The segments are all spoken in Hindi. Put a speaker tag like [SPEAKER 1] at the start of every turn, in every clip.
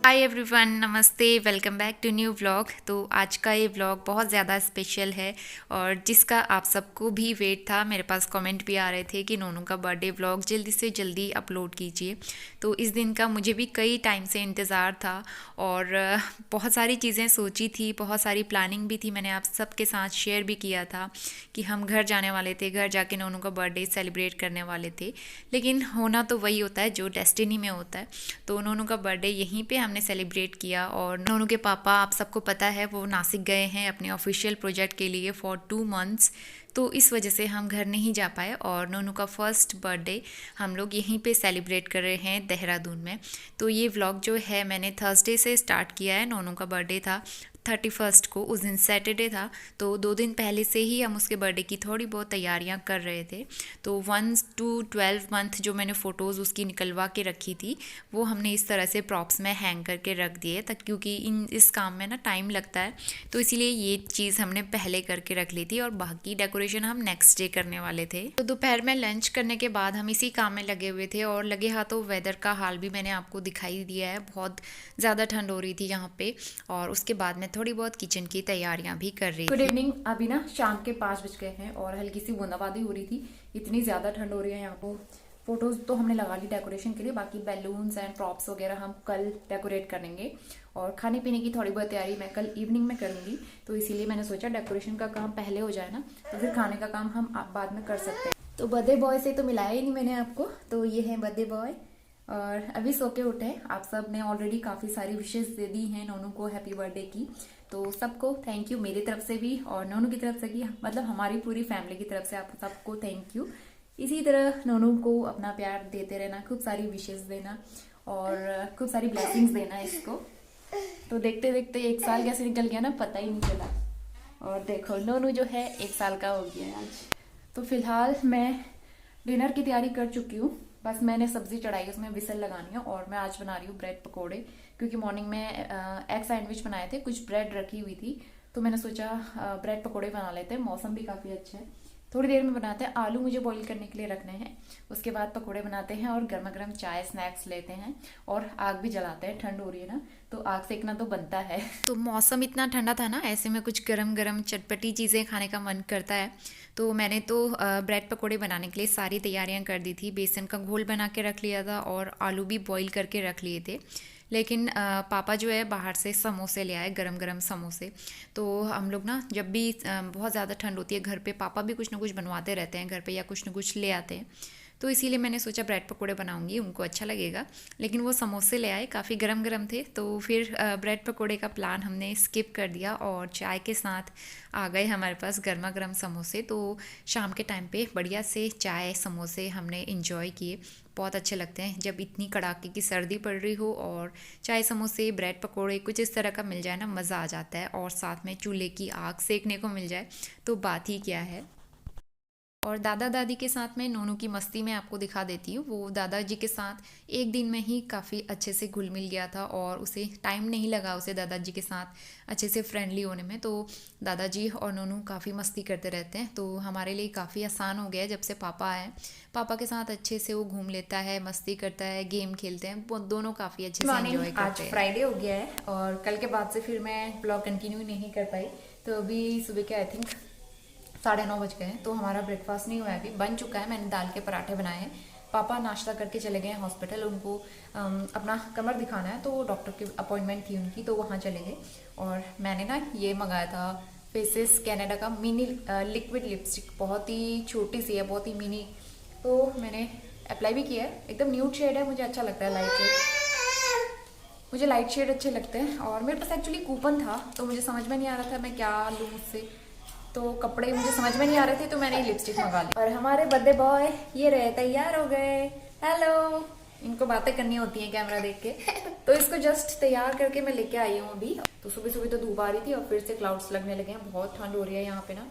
[SPEAKER 1] हाय एवरीवन, नमस्ते, welcome back to new vlog. तो आज का ये व्लॉग बहुत ज़्यादा स्पेशल है और जिसका आप सबको भी वेट था। मेरे पास कमेंट भी आ रहे थे कि नोनू का बर्थडे व्लॉग जल्दी से जल्दी अपलोड कीजिए। तो इस दिन का मुझे भी कई टाइम से इंतज़ार था और बहुत सारी चीज़ें सोची थी, बहुत सारी प्लानिंग भी थी। मैंने आप सबके साथ शेयर भी किया था कि हम घर जाने वाले थे, घर जाके नोनू का बर्थडे सेलिब्रेट करने वाले थे। लेकिन होना तो वही होता है जो डेस्टिनी में होता है। तो नोनू का बर्थडे यहीं पे हमने सेलिब्रेट किया और नोनू के पापा, आप सबको पता है, वो नासिक गए हैं अपने ऑफिशियल प्रोजेक्ट के लिए फॉर 2 मंथ्स। तो इस वजह से हम घर नहीं जा पाए और नोनू का फर्स्ट बर्थडे हम लोग यहीं पे सेलिब्रेट कर रहे हैं देहरादून में। तो ये व्लॉग जो है मैंने थर्सडे से स्टार्ट किया है। नोनू का बर्थडे था 31st को, उस दिन सैटरडे था। तो 2 दिन पहले से ही हम उसके बर्थडे की थोड़ी बहुत तैयारियां कर रहे थे। तो 1 to 12 मंथ जो मैंने फ़ोटोज़ उसकी निकलवा के रखी थी वो हमने इस तरह से प्रॉप्स में हैंग करके रख दिए तक, क्योंकि इस काम में ना टाइम लगता है। तो इसीलिए ये चीज़ हमने पहले करके रख ली थी और बाकी डेकोरेशन हम नेक्स्ट डे करने वाले थे। तो दोपहर में लंच करने के बाद हम इसी काम में लगे हुए थे और लगे हाथों वेदर का हाल भी मैंने आपको दिखाई दिया है। बहुत ज़्यादा ठंड हो रही थी यहाँ पे और उसके बाद में थोड़ी बहुत किचन की तैयारियां भी कर रही थी। Good evening. अभी ना शाम के 5 बज गए हैं और हल्की सी बूंदाबांदी हो रही थी। इतनी ज़्यादा ठंड हो रही है यहाँ पर। फोटोज तो हमने लगा ली डेकोरेशन के लिए, बाकी बैलून्स एंड प्रॉप्स वगैरह हम कल डेकोरेट करेंगे और खाने पीने की थोड़ी बहुत तैयारी मैं कल इवनिंग में करूँगी। तो इसीलिए मैंने सोचा डेकोरेशन का काम पहले हो जाए ना, तो फिर खाने का काम हम बाद में कर सकते हैं। तो बर्थडे बॉय से तो मिलाया ही नहीं मैंने आपको। तो ये है बर्थडे बॉय और अभी सो के उठे। आप सब ने ऑलरेडी काफ़ी सारी विशेष दे दी हैं नोनू को हैप्पी बर्थडे की। तो सबको थैंक यू मेरी तरफ से भी और नोनू की तरफ से भी, मतलब हमारी पूरी फैमिली की तरफ से आप सबको थैंक यू। इसी तरह नोनू को अपना प्यार देते रहना, खूब सारी विशेष देना और खूब सारी ब्लेसिंग्स देना इसको। तो देखते देखते 1 साल कैसे निकल गया ना, पता ही नहीं चला। और देखो नोनू जो है 1 साल का हो गया है आज। तो फिलहाल मैं डिनर की तैयारी कर चुकी हूँ। बस मैंने सब्जी चढ़ाई, उसमें विसल लगानी है और मैं आज बना रही हूँ ब्रेड पकोड़े, क्योंकि मॉर्निंग में एग सैंडविच बनाए थे, कुछ ब्रेड रखी हुई थी। तो मैंने सोचा ब्रेड पकोड़े बना लेते हैं, मौसम भी काफ़ी अच्छा है। थोड़ी देर में बनाते हैं। आलू मुझे बॉईल करने के लिए रखने हैं, उसके बाद पकोड़े बनाते हैं और गर्मा गर्म चाय स्नैक्स लेते हैं और आग भी जलाते हैं। ठंड हो रही है ना, तो आग सेकना तो बनता है। तो मौसम इतना ठंडा था ना, ऐसे में कुछ गरम गरम चटपटी चीज़ें खाने का मन करता है। तो मैंने तो ब्रेड पकोड़े बनाने के लिए सारी तैयारियां कर दी थी। बेसन का घोल बना के रख लिया था और आलू भी बॉईल करके रख लिए थे। लेकिन पापा जो है बाहर से समोसे ले आए, गरम गरम समोसे। तो हम लोग ना जब भी बहुत ज़्यादा ठंड होती है घर पे, पापा भी कुछ ना कुछ बनवाते रहते हैं घर पे या कुछ ना कुछ ले आते हैं। तो इसीलिए मैंने सोचा ब्रेड पकोड़े बनाऊंगी, उनको अच्छा लगेगा। लेकिन वो समोसे ले आए, काफ़ी गरम गरम थे। तो फिर ब्रेड पकोड़े का प्लान हमने स्किप कर दिया और चाय के साथ आ गए हमारे पास गर्मा गर्म समोसे। तो शाम के टाइम पे बढ़िया से चाय समोसे हमने इंजॉय किए। बहुत अच्छे लगते हैं जब इतनी कड़ाके की सर्दी पड़ रही हो और चाय समोसे ब्रेड पकोड़े कुछ इस तरह का मिल जाए ना, मज़ा आ जाता है। और साथ में चूल्हे की आग सेकने को मिल जाए तो बात ही क्या है। और दादा दादी के साथ में नोनू की मस्ती में आपको दिखा देती हूँ। वो दादाजी के साथ एक दिन में ही काफ़ी अच्छे से घुल मिल गया था और उसे टाइम नहीं लगा उसे दादाजी के साथ अच्छे से फ्रेंडली होने में। तो दादाजी और नोनू काफ़ी मस्ती करते रहते हैं। तो हमारे लिए काफ़ी आसान हो गया है जब से पापा आए। पापा के साथ अच्छे से वो घूम लेता है, मस्ती करता है, गेम खेलते हैं, वो दोनों काफ़ी अच्छे से एंजॉय करते हैं। आज फ्राइडे हो गया है और कल के बाद से फिर मैं ब्लॉग कंटिन्यू नहीं कर पाई। तो अभी सुबह के आई थिंक 9:30 बज गए हैं। तो हमारा ब्रेकफास्ट नहीं हुआ है, अभी बन चुका है। मैंने दाल के पराठे बनाए हैं। पापा नाश्ता करके चले गए हैं हॉस्पिटल, उनको अपना कमर दिखाना है, तो डॉक्टर की अपॉइंटमेंट थी उनकी, तो वहाँ चले गए। और मैंने ना ये मंगाया था फेसेस कैनेडा का मिनी लिक्विड लिपस्टिक, बहुत ही छोटी सी है, बहुत ही मिनी। तो मैंने अप्लाई भी किया है। एकदम न्यूड शेड है, मुझे अच्छा लगता है लाइट शेड। मुझे लाइट शेड अच्छे लगते हैं और मेरे पास एक्चुअली कूपन था, तो मुझे समझ में नहीं आ रहा था मैं क्या लूँ उससे। तो कपड़े मुझे समझ में नहीं आ रहे थे, तो मैंने लिपस्टिक मंगा ली। और हमारे बर्थडे बॉय ये रहे, तैयार हो गए। हेलो। इनको बातें करनी होती हैं कैमरा देख के। तो इसको जस्ट तैयार करके मैं लेके आई हूँ अभी। तो सुबह सुबह तो धूप आ रही थी और फिर से क्लाउड्स लगने लगे हैं। बहुत ठंड हो रही है यहाँ पे ना,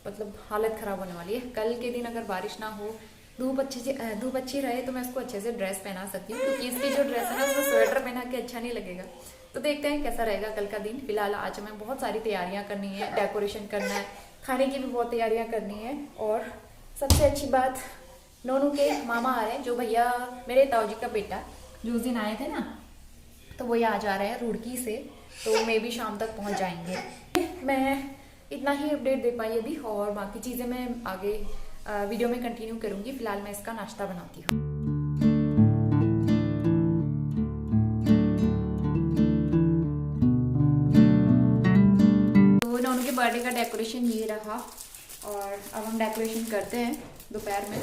[SPEAKER 1] मतलब हालत खराब होने वाली है। कल के दिन अगर बारिश ना हो, धूप अच्छी रहे, तो मैं इसको अच्छे से ड्रेस पहना सकती हूँ, क्योंकि इसकी जो ड्रेस है ना उसको स्वेटर पहना के अच्छा नहीं लगेगा। तो देखते हैं कैसा रहेगा कल का दिन। फिलहाल आज हमें बहुत सारी तैयारियां करनी है, डेकोरेशन करना है, खाने की भी बहुत तैयारियां करनी है। और सबसे अच्छी बात, नोनू के मामा आ रहे हैं, जो भैया मेरे ताऊ जी का बेटा जो उस दिन आए थे ना, तो वो यहाँ जा रहे हैं रुड़की से, तो मे भी शाम तक पहुँच जाएंगे। मैं इतना ही अपडेट दे पाई अभी, और बाकी चीज़ें मैं आगे वीडियो में कंटिन्यू करूँगी। फिलहाल मैं इसका नाश्ता बनाती हूँ। तो नोनू के बर्थडे का डेकोरेशन ये रहा, और अब हम डेकोरेशन करते हैं दोपहर में।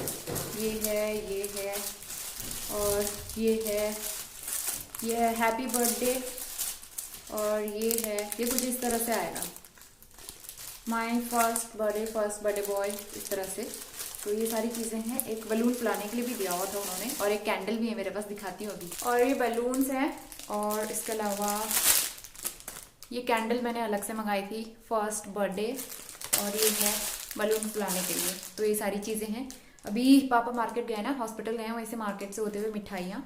[SPEAKER 1] ये है और ये है हैप्पी बर्थडे, और ये कुछ इस तरह से आएगा, माई फर्स्ट बर्थडे बॉय, इस तरह से। तो ये सारी चीज़ें हैं। एक बलून फुलाने के लिए भी दिया हुआ था उन्होंने, और एक कैंडल भी है मेरे पास, दिखाती हूँ अभी। और ये बलून्स हैं, और इसके अलावा ये कैंडल मैंने अलग से मंगाई थी फर्स्ट बर्थडे, और ये है बलून फुलाने के लिए। तो ये सारी चीज़ें हैं। अभी पापा मार्केट गए ना, हॉस्पिटल गए हैं, वहीं से मार्केट से होते हुए मिठाइयाँ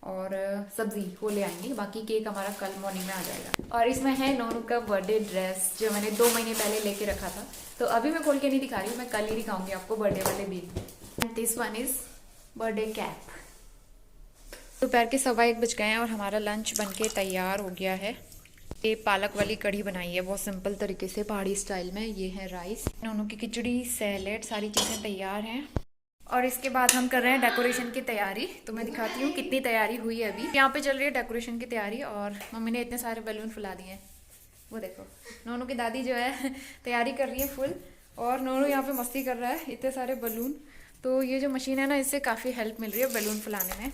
[SPEAKER 1] और सब्जी वो ले आएंगे। बाकी केक हमारा कल मॉर्निंग में आ जाएगा। और इसमें है नोनू का बर्थडे ड्रेस, जो मैंने 2 महीने पहले लेके रखा था। तो अभी मैं खोल के नहीं दिखा रही हूँ, मैं कल ही दिखाऊंगी आपको बर्थडे वाले दिन। This one is birthday cap. दोपहर के 1:15 बज गए हैं, और हमारा लंच बनके तैयार हो गया है। ये पालक वाली कढ़ी बनाई है बहुत सिंपल तरीके से, पहाड़ी स्टाइल में। ये है राइस, नोनू की खिचड़ी, सैलेड, सारी चीज़ें तैयार हैं। और इसके बाद हम कर रहे हैं डेकोरेशन की तैयारी। तो मैं दिखाती हूँ कितनी तैयारी हुई है। अभी यहाँ पे चल रही है डेकोरेशन की तैयारी, और मम्मी ने इतने सारे बैलून फुला दिए हैं। वो देखो, नोनू की दादी जो है तैयारी कर रही है फुल, और नोनू यहाँ पे मस्ती कर रहा है, इतने सारे बैलून। तो ये जो मशीन है ना, इससे काफ़ी हेल्प मिल रही है बैलून फुलाने में।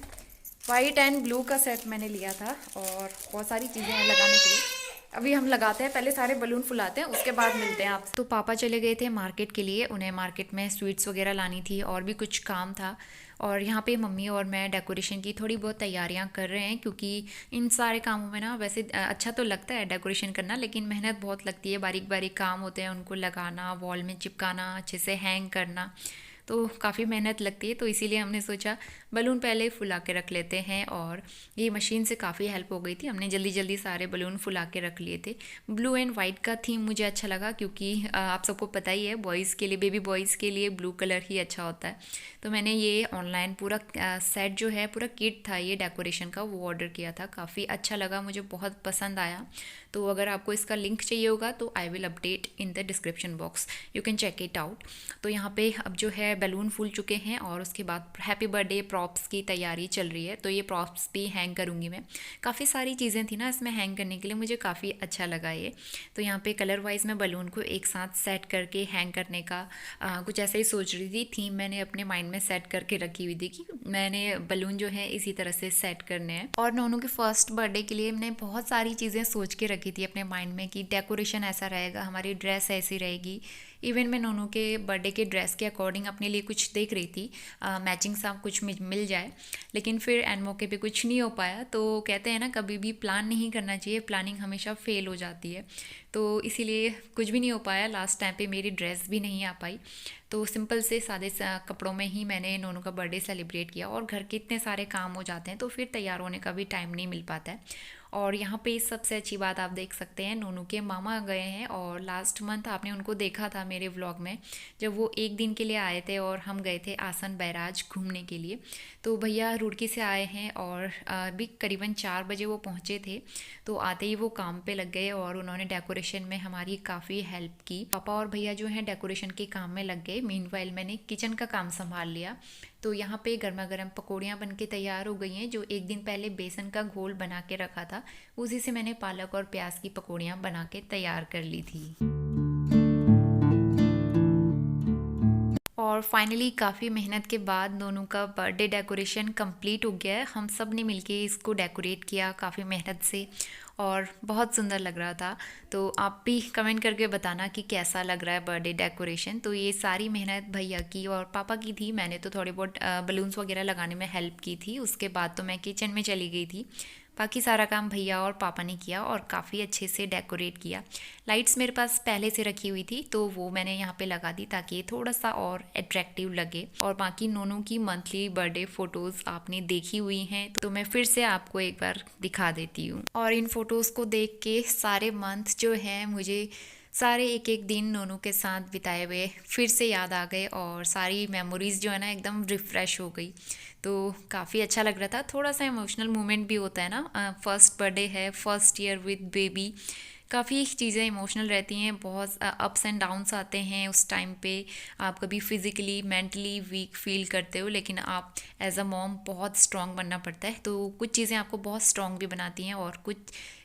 [SPEAKER 1] वाइट एंड ब्लू का सेट मैंने लिया था, और बहुत सारी चीज़ें हैं लगाने के लिए। अभी हम लगाते हैं, पहले सारे बलून फुलाते हैं, उसके बाद मिलते हैं आप। तो पापा चले गए थे मार्केट के लिए, उन्हें मार्केट में स्वीट्स वगैरह लानी थी, और भी कुछ काम था। और यहाँ पे मम्मी और मैं डेकोरेशन की थोड़ी बहुत तैयारियाँ कर रहे हैं, क्योंकि इन सारे कामों में ना वैसे अच्छा तो लगता है डेकोरेशन करना, लेकिन मेहनत बहुत लगती है। बारीक बारीक काम होते हैं, उनको लगाना, वॉल में चिपकाना, अच्छे से हैंग करना, तो काफ़ी मेहनत लगती है। तो इसीलिए हमने सोचा बलून पहले फुला के रख लेते हैं, और ये मशीन से काफ़ी हेल्प हो गई थी। हमने जल्दी जल्दी सारे बलून फुला के रख लिए थे। ब्लू एंड वाइट का थीम मुझे अच्छा लगा, क्योंकि आप सबको पता ही है बॉयज़ के लिए, बेबी बॉयज़ के लिए ब्लू कलर ही अच्छा होता है। तो मैंने ये ऑनलाइन पूरा सेट जो है, पूरा किट था ये डेकोरेशन का, वो ऑर्डर किया था। काफ़ी अच्छा लगा, मुझे बहुत पसंद आया। तो अगर आपको इसका लिंक चाहिए होगा तो I will update in the description box, you can check it out. तो यहाँ पे अब जो है बैलून फूल चुके हैं, और उसके बाद हैप्पी बर्थडे प्रॉप्स की तैयारी चल रही है। तो ये प्रॉप्स भी हैंग करूँगी मैं। काफ़ी सारी चीज़ें थी ना इसमें हैंग करने के लिए, मुझे काफ़ी अच्छा लगा ये। तो यहाँ पे कलर वाइज मैं बलून को एक साथ सेट करके हैंग करने का कुछ ऐसा ही सोच रही थी। थीम मैंने अपने माइंड में सेट करके रखी हुई थी कि मैंने बलून जो है इसी तरह से सेट करने हैं। और नोनू के फर्स्ट बर्थडे के लिए मैंने बहुत सारी चीज़ें सोच के रखी थी अपने माइंड में, कि डेकोरेशन ऐसा रहेगा, हमारी ड्रेस ऐसी रहेगी। इवन मैं नोनू के बर्थडे के ड्रेस के अकॉर्डिंग अपने लिए कुछ देख रही थी, मैचिंग सा कुछ मिल जाए, लेकिन फिर एन मौके पे कुछ नहीं हो पाया। तो कहते हैं ना, कभी भी प्लान नहीं करना चाहिए, प्लानिंग हमेशा फेल हो जाती है। तो इसीलिए कुछ भी नहीं हो पाया। लास्ट टाइम पे मेरी ड्रेस भी नहीं आ पाई, तो सिंपल से सादे कपड़ों में ही मैंने नोनू का बर्थडे सेलिब्रेट किया। और घर के इतने सारे काम हो जाते हैं, तो फिर तैयार होने का भी टाइम नहीं मिल पाता है। और यहाँ पे सबसे अच्छी बात आप देख सकते हैं, नोनू के मामा गए हैं, और लास्ट मंथ आपने उनको देखा था मेरे व्लॉग में, जब वो एक दिन के लिए आए थे और हम गए थे आसन बैराज घूमने के लिए। तो भैया रुड़की से आए हैं, और अभी करीबन 4 बजे वो पहुँचे थे। तो आते ही वो काम पे लग गए, और उन्होंने डेकोरेशन में हमारी काफ़ी हेल्प की। पापा और भैया जो हैं डेकोरेशन के काम में लग गए, मीनवाइल मैंने किचन का काम संभाल लिया। तो यहाँ पे गर्मा गर्म पकौड़ियाँ बन के तैयार हो गई हैं। जो एक दिन पहले बेसन का घोल बना के रखा था, उसी से मैंने पालक और प्याज की पकौड़ियाँ बना के तैयार कर ली थी। और फाइनली काफ़ी मेहनत के बाद दोनों का बर्थडे डेकोरेशन कंप्लीट हो गया है। हम सब ने मिलके इसको डेकोरेट किया काफ़ी मेहनत से, और बहुत सुंदर लग रहा था। तो आप भी कमेंट करके बताना कि कैसा लग रहा है बर्थडे डेकोरेशन। तो ये सारी मेहनत भैया की और पापा की थी। मैंने तो थोड़े बहुत बलून्स वगैरह लगाने में हेल्प की थी। उसके बाद तो मैं किचन में चली गई थी। बाकी सारा काम भैया और पापा ने किया, और काफ़ी अच्छे से डेकोरेट किया। लाइट्स मेरे पास पहले से रखी हुई थी, तो वो मैंने यहाँ पे लगा दी ताकि थोड़ा सा और अट्रैक्टिव लगे। और बाकी नोनू की मंथली बर्थडे फ़ोटोज़ आपने देखी हुई हैं, तो मैं फिर से आपको एक बार दिखा देती हूँ। और इन फ़ोटोज़ को देख के सारे मंथ जो हैं मुझे सारे एक एक दिन नोनू के साथ बिताए हुए फिर से याद आ गए और सारी मेमोरीज़ जो है ना एकदम रिफ़्रेश हो गई। तो काफ़ी अच्छा लग रहा था, थोड़ा सा इमोशनल मोमेंट भी होता है ना, फर्स्ट बर्थडे है, फर्स्ट ईयर विद बेबी। काफ़ी चीज़ें इमोशनल रहती हैं, बहुत अप्स एंड डाउन्स आते हैं उस टाइम पे। आप कभी फिज़िकली मेंटली वीक फील करते हो, लेकिन आप एज अ मॉम बहुत स्ट्रॉन्ग बनना पड़ता है। तो कुछ चीज़ें आपको बहुत स्ट्रॉन्ग भी बनाती हैं और कुछ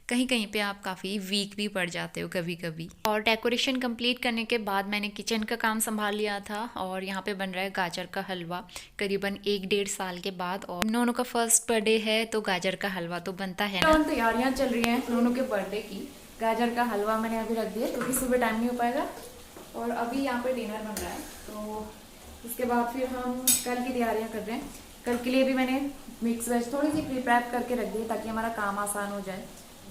[SPEAKER 1] कहीं कहीं पे आप काफ़ी वीक भी पड़ जाते हो कभी कभी। और डेकोरेशन कंप्लीट करने के बाद मैंने किचन का काम संभाल लिया था और यहाँ पे बन रहा है गाजर का हलवा करीबन 1-1.5 साल के बाद। और नोनू का फर्स्ट बर्थडे है तो गाजर का हलवा तो बनता है ना। तैयारियाँ चल रही हैं नोनू के बर्थडे की। गाजर का हलवा मैंने अभी रख दिया क्योंकि सुबह टाइम नहीं हो पाएगा। और अभी यहाँ पे डिनर बन रहा है, तो उसके बाद फिर हम कल की तैयारियाँ कर रहे हैं। कल के लिए भी मैंने मिक्स वेज थोड़ी सी प्रिपेयर करके रख दी ताकि हमारा काम आसान हो जाए।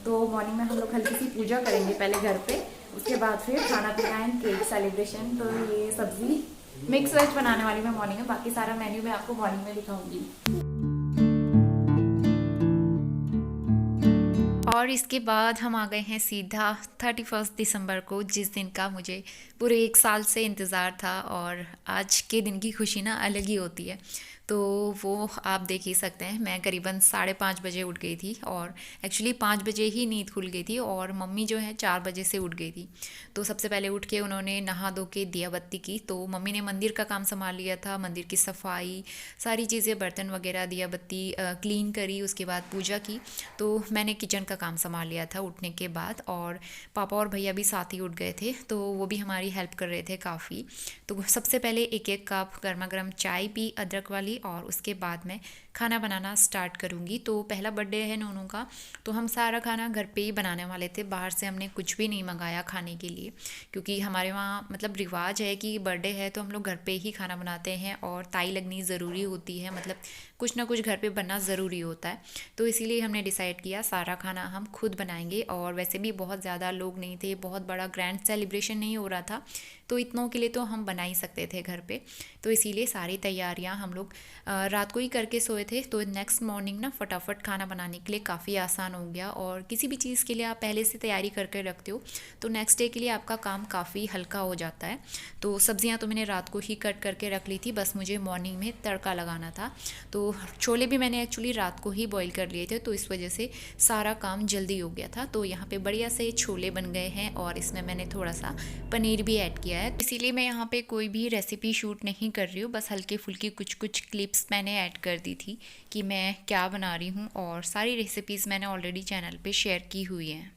[SPEAKER 1] तो मॉर्निंग में हम लोग हल्की सी पूजा करेंगे पहले घर पे, उसके बाद फिर खाना पीना एंड केक सेलिब्रेशन। तो ये सब्जी मिक्स वेज बनाने वाली मैं मॉर्निंग में, बाकी सारा मेन्यू मैं आपको मॉर्निंग में दिखाऊंगी। और इसके बाद हम आ गए हैं सीधा 31 दिसंबर को, जिस दिन का मुझे पूरे 1 साल से इंतज़ार था। और आज के दिन की खुशी ना अलग ही होती है। तो वो आप देख ही सकते हैं, मैं करीबन 5:30 बजे उठ गई थी और एक्चुअली 5 बजे ही नींद खुल गई थी और मम्मी जो है 4 बजे से उठ गई थी। तो सबसे पहले उठ के उन्होंने नहा धो के दिया बत्ती की। तो मम्मी ने मंदिर का काम संभाल लिया था, मंदिर की सफाई, सारी चीज़ें, बर्तन वगैरह, दिया बत्ती क्लीन करी, उसके बाद पूजा की। तो मैंने किचन का काम संभाल लिया था उठने के बाद। और पापा और भैया भी साथ ही उठ गए थे, तो वो भी हमारी हेल्प कर रहे थे काफ़ी। तो सबसे पहले एक एक कप गर्मा गर्म चाय पी अदरक वाली, और उसके बाद मैं खाना बनाना स्टार्ट करूँगी। तो पहला बर्थडे है नोनू का, तो हम सारा खाना घर पे ही बनाने वाले थे। बाहर से हमने कुछ भी नहीं मंगाया खाने के लिए, क्योंकि हमारे वहाँ मतलब रिवाज है कि बर्थडे है तो हम लोग घर पे ही खाना बनाते हैं और ताई लगनी ज़रूरी होती है, मतलब कुछ ना कुछ घर पे बनना ज़रूरी होता है। तो इसीलिए हमने डिसाइड किया सारा खाना हम खुद बनाएंगे। और वैसे भी बहुत ज़्यादा लोग नहीं थे, बहुत बड़ा ग्रैंड सेलिब्रेशन नहीं हो रहा था, तो इतनों के लिए तो हम बना ही सकते थे घर पे। तो इसीलिए सारी तैयारियां हम लोग रात को ही करके सोए थे। तो नेक्स्ट मॉर्निंग ना फटाफट खाना बनाने के लिए काफ़ी आसान हो गया। और किसी भी चीज़ के लिए आप पहले से तैयारी करके रखते हो तो नेक्स्ट डे के लिए आपका काम काफ़ी हल्का हो जाता है। तो सब्जियां तो मैंने रात को ही कट करके रख ली थी, बस मुझे मॉर्निंग में तड़का लगाना था। तो छोले भी मैंने एक्चुअली रात को ही बॉईल कर लिए थे, तो इस वजह से सारा काम जल्दी हो गया था। तो यहाँ पे बढ़िया से छोले बन गए हैं और इसमें मैंने थोड़ा सा पनीर भी ऐड किया है। इसीलिए मैं यहाँ पे कोई भी रेसिपी शूट नहीं कर रही हूँ, बस हल्की फुल्की कुछ कुछ क्लिप्स मैंने ऐड कर दी थी कि मैं क्या बना रही हूँ। और सारी रेसिपीज़ मैंने ऑलरेडी चैनल पे शेयर की हुई हैं।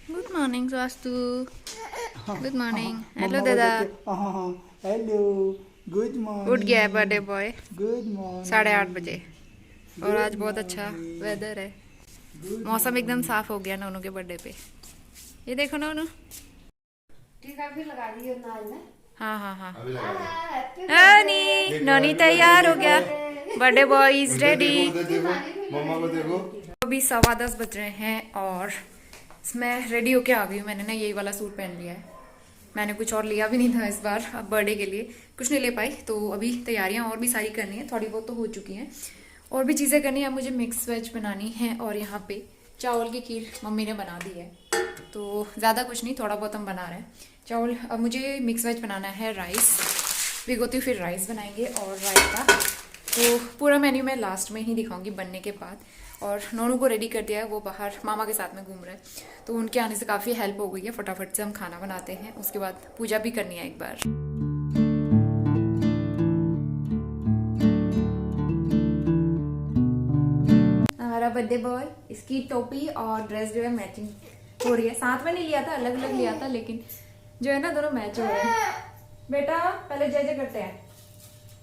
[SPEAKER 1] Good morning Swastu. Good morning. Hello दादा।
[SPEAKER 2] हेलो, गुड
[SPEAKER 1] उठ गया है
[SPEAKER 2] morning.
[SPEAKER 1] Birthday boy
[SPEAKER 2] good morning.
[SPEAKER 1] 8:30 बजे। और आज
[SPEAKER 2] गुड
[SPEAKER 1] बहुत अच्छा
[SPEAKER 2] मॉर्निंग।
[SPEAKER 1] वेदर है,
[SPEAKER 2] गुड
[SPEAKER 1] मौसम एकदम
[SPEAKER 2] मॉर्निंग।
[SPEAKER 1] साफ हो गया नोनू के बर्थडे पे। ये देखो नोनू।
[SPEAKER 3] टीका भी लगा दी है नाल में।
[SPEAKER 1] हाँ हाँ हाँ।
[SPEAKER 4] अभी लगा दे।
[SPEAKER 1] नानी नोनी तैयार हो गया, बर्थडे बॉय इज
[SPEAKER 4] उधर
[SPEAKER 1] रेडी।
[SPEAKER 4] देखो, उधर देखो, मम्मा को देखो।
[SPEAKER 1] अभी 10:15 बज रहे हैं और मैं रेडी होके आ गई हूँ। मैंने ना यही वाला सूट पहन लिया है, मैंने कुछ और लिया भी नहीं था इस बार, अब बर्थडे के लिए कुछ नहीं ले पाई। तो अभी तैयारियां और भी सारी करनी है, थोड़ी बहुत तो हो चुकी हैं, और भी चीज़ें करनी है। मुझे मिक्स वेज बनानी है और यहाँ पे चावल की खीर मम्मी ने बना दी है, तो ज़्यादा कुछ नहीं, थोड़ा बहुत हम बना रहे हैं चावल। अब मुझे मिक्स वेज बनाना है, राइस भिगोती, फिर राइस बनाएंगे और रायता। तो पूरा मेन्यू मैं लास्ट में ही दिखाऊंगी बनने के बाद। और नोनू को रेडी कर दिया है, वो बाहर मामा के साथ में घूम रहा है, तो उनके आने से काफ़ी हेल्प हो गई है। फटाफट से हम खाना बनाते हैं, उसके बाद पूजा भी करनी है एक बार। हमारा बर्थडे बॉय, इसकी टोपी और ड्रेस जो है मैचिंग हो रही है। साथ में नहीं लिया था, अलग अलग लिया था, लेकिन जो है ना दोनों मैच हो रहे हैं। बेटा पहले जय जय करते हैं,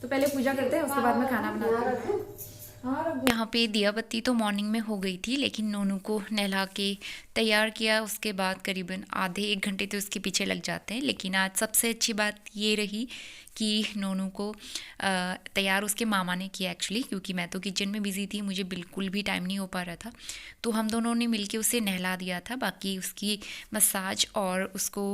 [SPEAKER 1] तो पहले पूजा करते हैं, उसके बाद में खाना बनाते हैं। यहाँ पे दिया बत्ती तो मॉर्निंग में हो गई थी, लेकिन नोनू को नहला के तैयार किया, उसके बाद करीबन आधे 1 घंटे तो उसके पीछे लग जाते हैं। लेकिन आज सबसे अच्छी बात ये रही कि नोनू को तैयार उसके मामा ने किया एक्चुअली, क्योंकि मैं तो किचन में बिज़ी थी, मुझे बिल्कुल भी टाइम नहीं हो पा रहा था। तो हम दोनों ने मिलके उसे नहला दिया था। बाकी उसकी मसाज और उसको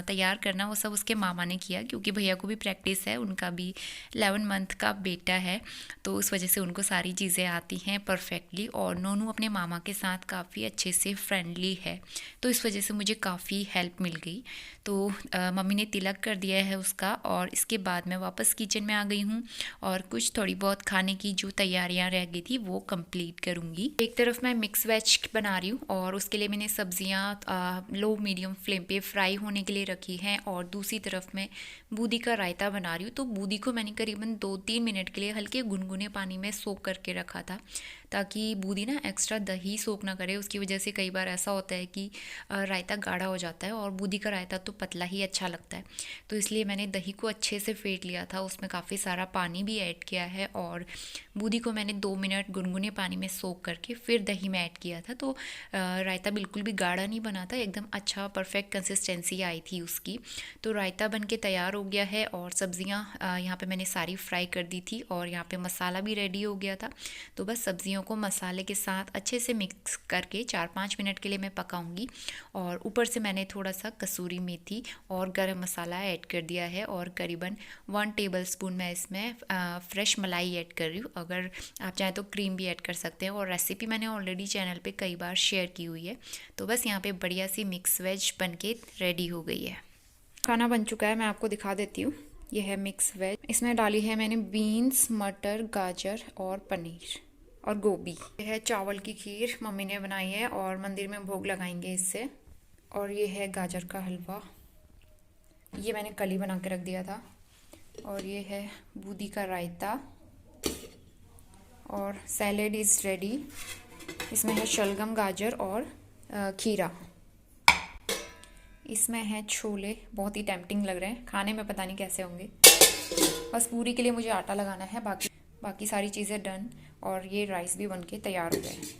[SPEAKER 1] तैयार करना वो सब उसके मामा ने किया, क्योंकि भैया को भी प्रैक्टिस है, उनका भी 11 मंथ का बेटा है, तो उस वजह से उनको सारी चीज़ें आती हैं परफेक्टली, और नोनू अपने मामा के साथ काफ़ी अच्छे से फ्रेंडली है, तो इस वजह से मुझे काफ़ी हेल्प मिल गई। तो मम्मी ने तिलक कर दिया है उसका, और इसके बाद मैं वापस किचन में आ गई हूँ और कुछ थोड़ी बहुत खाने की जो तैयारियाँ रह गई थी वो कंप्लीट करूँगी। एक तरफ मैं मिक्स वेज बना रही हूँ और उसके लिए मैंने सब्जियाँ लो मीडियम फ्लेम पे फ्राई होने के लिए रखी हैं, और दूसरी तरफ मैं बूंदी का रायता बना रही हूँ। तो बूंदी को मैंने करीबन 2-3 मिनट के लिए हल्के गुनगुने पानी में सोक करके रखा था, ताकि बूंदी ना एक्स्ट्रा दही सोक ना करे। उसकी वजह से कई बार ऐसा होता है कि रायता गाढ़ा हो जाता है, और बूंदी का रायता तो पतला ही अच्छा लगता है। तो इसलिए मैंने दही को अच्छे से फेंट लिया था, उसमें काफ़ी सारा पानी भी ऐड किया है, और बूंदी को मैंने 2 मिनट गुनगुने पानी में सोक करके फिर दही में ऐड किया था। तो रायता बिल्कुल भी गाढ़ा नहीं बना था, एकदम अच्छा परफेक्ट कंसिस्टेंसी आई थी उसकी। तो रायता बन के तैयार हो गया है, और सब्जियां यहाँ पे मैंने सारी फ्राई कर दी थी, और यहाँ पे मसाला भी रेडी हो गया था। तो बस सब्जियों को मसाले के साथ अच्छे से मिक्स करके 4-5 मिनट के लिए मैं पकाऊंगी, और ऊपर से मैंने थोड़ा सा कसूरी मेथी और गरम मसाला ऐड कर दिया है, और करीबन 1 टेबलस्पून मैं इसमें फ्रेश मलाई ऐड कर रही हूँ। अगर आप चाहें तो क्रीम भी ऐड कर सकते हैं, और रेसिपी मैंने ऑलरेडी चैनल पे कई बार शेयर की हुई है। तो बस यहाँ पे बढ़िया सी मिक्स वेज बन के रेडी हो गई है। खाना बन चुका है, मैं आपको दिखा देती हूँ। यह है मिक्स वेज, इसमें डाली है मैंने बीन्स, मटर, गाजर और पनीर और गोभी। यह है चावल की खीर, मम्मी ने बनाई है और मंदिर में भोग लगाएंगे इससे। और ये है गाजर का हलवा, ये मैंने कल ही बना के रख दिया था। और ये है बूंदी का रायता, और सैलेड इज़ रेडी। इसमें है शलगम, गाजर और खीरा। इसमें है छोले, बहुत ही टेम्पटिंग लग रहे हैं खाने में, पता नहीं कैसे होंगे। बस पूरी के लिए मुझे आटा लगाना है, बाकी सारी चीज़ें डन, और ये राइस भी बनके तैयार हो गए।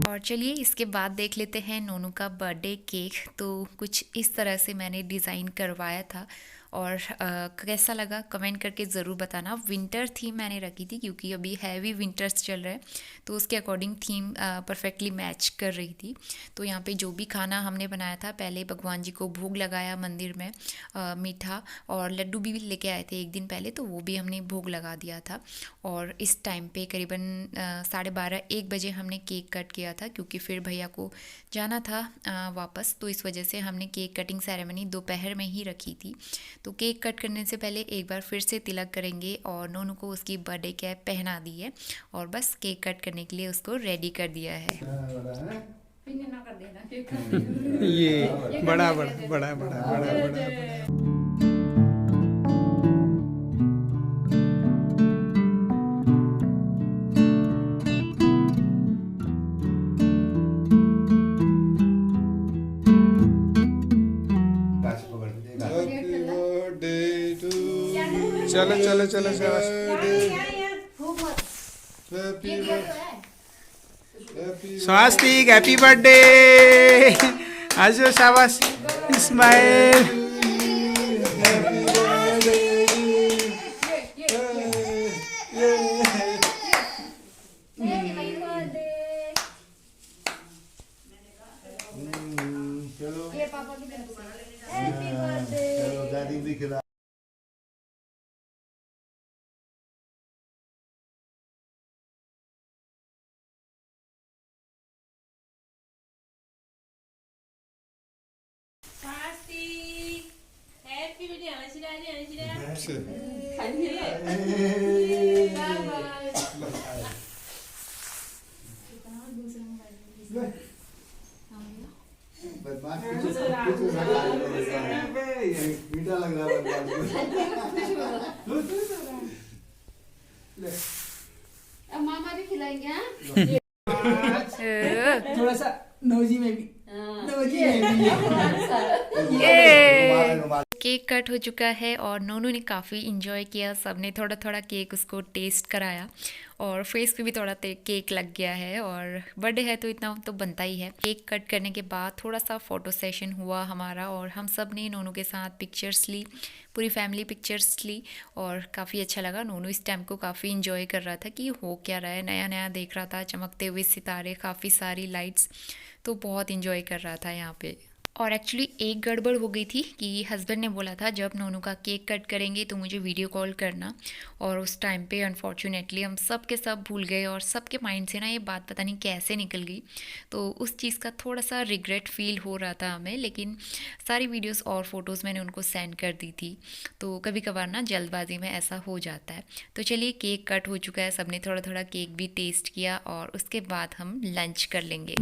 [SPEAKER 1] और चलिए इसके बाद देख लेते हैं नोनू का बर्थडे केक। तो कुछ इस तरह से मैंने डिज़ाइन करवाया था, और कैसा लगा कमेंट करके ज़रूर बताना। विंटर थीम मैंने रखी थी, क्योंकि अभी हैवी विंटर्स चल रहा है, तो उसके अकॉर्डिंग थीम परफेक्टली मैच कर रही थी। तो यहाँ पे जो भी खाना हमने बनाया था, पहले भगवान जी को भोग लगाया मंदिर में, मीठा और लड्डू भी लेके आए थे एक दिन पहले, तो वो भी हमने भोग लगा दिया था। और इस टाइम पे करीबन 12:30-1 बजे हमने केक कट किया था, क्योंकि फिर भैया को जाना था वापस, तो इस वजह से हमने केक कटिंग सेरेमनी दोपहर में ही रखी थी। तो केक कट करने से पहले एक बार फिर से तिलक करेंगे, और नोनू को उसकी बर्थडे कैप पहना दी है, और बस केक कट करने के लिए उसको रेडी कर दिया है।
[SPEAKER 2] ये बड़ा बड़ा बड़ा बड़ा बड़ा बड़ा। चलो चलो चलो शाबाश। स्वास्तिक हैप्पी बर्थडे। आज शाबाश, इस्माइल।
[SPEAKER 4] मीठा लग रहा
[SPEAKER 3] अब मामा भी खिलाएंगे।
[SPEAKER 2] थोड़ा सा नौजी में भी, नौजी में भी।
[SPEAKER 1] केक कट हो चुका है और नोनू ने काफ़ी इन्जॉय किया। सबने थोड़ा थोड़ा केक उसको टेस्ट कराया और फेस पे भी थोड़ा केक लग गया है, और बर्थडे है तो इतना तो बनता ही है। केक कट करने के बाद थोड़ा सा फ़ोटो सेशन हुआ हमारा और हम सब ने नोनू के साथ पिक्चर्स ली, पूरी फैमिली पिक्चर्स ली और काफ़ी अच्छा लगा। नोनू इस टाइम को काफ़ी इन्जॉय कर रहा था कि हो क्या रहा है, नया नया देख रहा था, चमकते हुए सितारे, काफ़ी सारी लाइट्स, तो बहुत इन्जॉय कर रहा था यहाँ पे। और एक्चुअली एक गड़बड़ हो गई थी कि हस्बैंड ने बोला था जब नोनू का केक कट करेंगे तो मुझे वीडियो कॉल करना, और उस टाइम पे अनफॉर्चुनेटली हम सब के सब भूल गए और सबके माइंड से ना ये बात पता नहीं कैसे निकल गई। तो उस चीज़ का थोड़ा सा रिग्रेट फील हो रहा था हमें, लेकिन सारी वीडियोस और फ़ोटोज़ मैंने उनको सेंड कर दी थी। तो कभी कभार ना जल्दबाजी में ऐसा हो जाता है। तो चलिए केक कट हो चुका है, सबने थोड़ा थोड़ा केक भी टेस्ट किया और उसके बाद हम लंच कर लेंगे।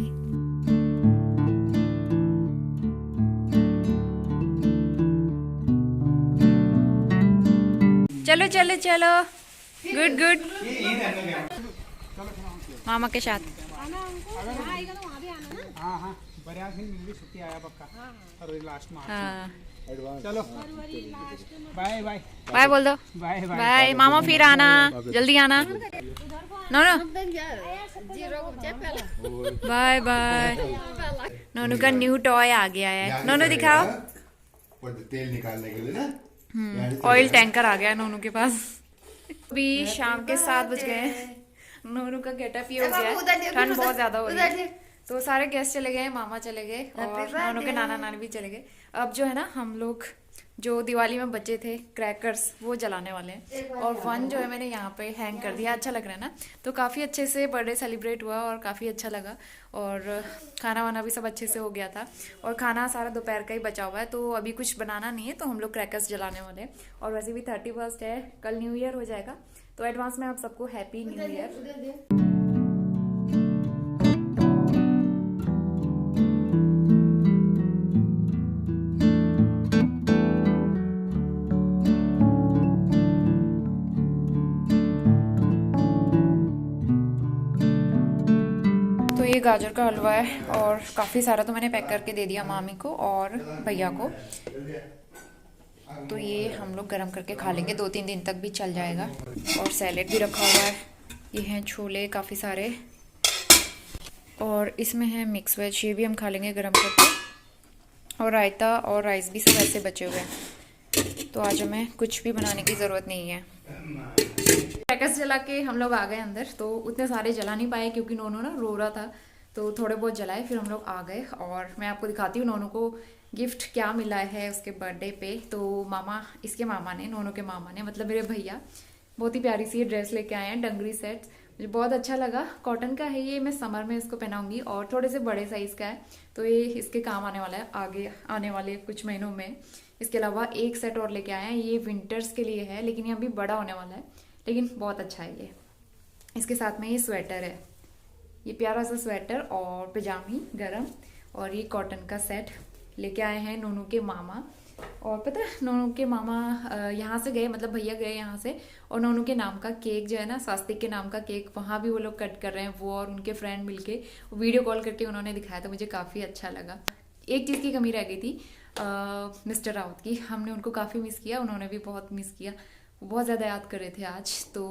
[SPEAKER 1] चलो चलो चलो, गुड गुड, मामा के साथ।
[SPEAKER 2] हाँ हाँ बरिया दिन मिली छुट्टी आया पक्का फरवरी लास्ट में।
[SPEAKER 1] हाँ
[SPEAKER 2] चलो बाय बाय
[SPEAKER 1] बाय बोल दो,
[SPEAKER 2] बाय बाय
[SPEAKER 1] बाय मामा, फिर आना, जल्दी आना। नोनू बाय बाय। नोनू का न्यू टॉय आ गया है, नोनू दिखाओ।
[SPEAKER 4] तेल निकालने के लिए ना
[SPEAKER 1] ऑयल टैंकर आ गया है नोनू के पास। अभी शाम के 7 बज गए हैं, नोनू का गेटअप ये हो गया है, ठंड बहुत ज्यादा हो रही है। तो सारे गेस्ट चले गए, मामा चले गए और नोनू के नाना नानी भी चले गए। अब जो है ना हम लोग जो दिवाली में बचे थे क्रैकर्स वो जलाने वाले हैं, और वन जो है मैंने यहाँ पे हैंग कर दिया। अच्छा लग रहा है ना? तो काफ़ी अच्छे से बर्थडे सेलिब्रेट हुआ और काफ़ी अच्छा लगा, और खाना वाना भी सब अच्छे से हो गया था, और खाना सारा दोपहर का ही बचा हुआ है, तो अभी कुछ बनाना नहीं है, तो हम लोग क्रैकर्स जलाने वाले हैं। और वैसे भी 31 है, कल न्यू ईयर हो जाएगा, तो एडवांस में आप सबको हैप्पी न्यू ईयर। ये गाजर का हलवा है और काफ़ी सारा तो मैंने पैक करके दे दिया मामी को और भैया को। तो ये हम लोग गरम करके खा लेंगे, 2-3 दिन तक भी चल जाएगा। और सैलेड भी रखा हुआ है, ये हैं छोले काफ़ी सारे, और इसमें है मिक्स वेज, ये भी हम खा लेंगे गरम करके। और रायता और राइस भी सब ऐसे बचे हुए हैं, तो आज हमें कुछ भी बनाने की ज़रूरत नहीं है। क्रैकर्स जला के हम लोग आ गए अंदर, तो उतने सारे जला नहीं पाए क्योंकि नोनू ना रो रहा था, तो थोड़े बहुत जलाए, फिर हम लोग आ गए। और मैं आपको दिखाती हूँ नोनू को गिफ्ट क्या मिला है उसके बर्थडे पे। तो मामा, इसके मामा ने, नोनू के मामा ने, मतलब मेरे भैया, बहुत ही प्यारी सी ड्रेस लेके आए हैं, डंगरी सेट, मुझे बहुत अच्छा लगा। कॉटन का है ये, मैं समर में इसको पहनाऊंगी, और थोड़े से बड़े साइज़ का है, तो ये इसके काम आने वाला है आगे आने वाले कुछ महीनों में। इसके अलावा एक सेट और लेके आए हैं, ये विंटर्स के लिए है, लेकिन ये अभी बड़ा होने वाला है, लेकिन बहुत अच्छा है ये। इसके साथ में ये स्वेटर है, ये प्यारा सा स्वेटर और पजामी गरम, और ये कॉटन का सेट लेके आए हैं नोनू के मामा। और पता है नोनू के मामा यहाँ से गए, मतलब भैया गए यहाँ से, और नोनू के नाम का केक जो है ना, स्वास्तिक के नाम का केक, वहाँ भी वो लोग कट कर रहे हैं, वो और उनके फ्रेंड मिलके वीडियो कॉल करके उन्होंने दिखाया, तो मुझे काफ़ी अच्छा लगा। एक चीज़ की कमी रह गई थी, मिस्टर राउत की, हमने उनको काफ़ी मिस किया, उन्होंने भी बहुत मिस किया, बहुत ज़्यादा याद कर रहे थे आज। तो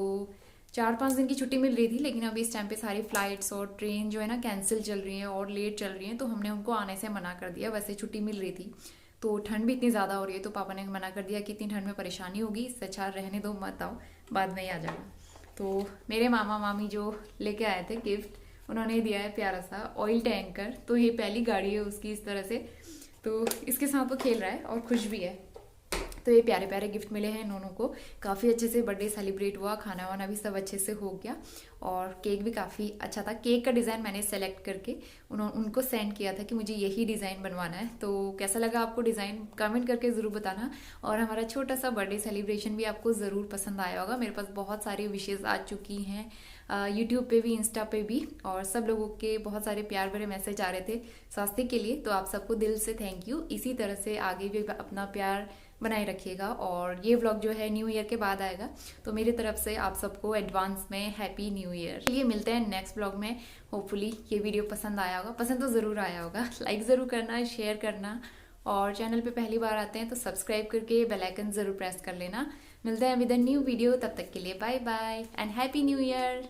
[SPEAKER 1] 4-5 दिन की छुट्टी मिल रही थी, लेकिन अभी इस टाइम पे सारी फ्लाइट्स और ट्रेन जो है ना कैंसिल चल रही हैं और लेट चल रही हैं, तो हमने उनको आने से मना कर दिया। वैसे छुट्टी मिल रही थी, तो ठंड भी इतनी ज़्यादा हो रही है, तो पापा ने मना कर दिया कि इतनी ठंड में परेशानी होगी, इससे अच्छा रहने दो, मत आओ, बाद में ही आ जाना। तो मेरे मामा मामी जो लेके आए थे गिफ्ट, उन्होंने दिया है प्यारा सा ऑयल टैंकर, तो ये पहली गाड़ी है उसकी इस तरह से, तो इसके साथ वो खेल रहा है और खुश भी है। तो ये प्यारे प्यारे गिफ्ट मिले हैं नोनू को, काफ़ी अच्छे से बर्थडे सेलिब्रेट हुआ, खाना वाना भी सब अच्छे से हो गया, और केक भी काफ़ी अच्छा था। केक का डिज़ाइन मैंने सेलेक्ट करके उनको सेंड किया था कि मुझे यही डिज़ाइन बनवाना है। तो कैसा लगा आपको डिज़ाइन, कमेंट करके ज़रूर बताना। और हमारा छोटा सा बर्थडे सेलिब्रेशन भी आपको ज़रूर पसंद आया होगा। मेरे पास बहुत सारी विशेज़ आ चुकी हैं, यूट्यूब पे भी, इंस्टा पे भी, और सब लोगों के बहुत सारे प्यार भरे मैसेज आ रहे थे स्वास्तिक के लिए, तो आप सबको दिल से थैंक यू। इसी तरह से आगे भी अपना प्यार बनाए रखिएगा। और ये व्लॉग जो है न्यू ईयर के बाद आएगा, तो मेरी तरफ से आप सबको एडवांस में हैप्पी न्यू ईयर। चलिए मिलते हैं नेक्स्ट व्लॉग में। होपफुली ये वीडियो पसंद आया होगा, पसंद तो ज़रूर आया होगा, लाइक ज़रूर करना, शेयर करना, और चैनल पे पहली बार आते हैं तो सब्सक्राइब करके बेल आइकन ज़रूर प्रेस कर लेना। मिलते हैं विद अ न्यू वीडियो, तब तक के लिए bye bye and happy new year.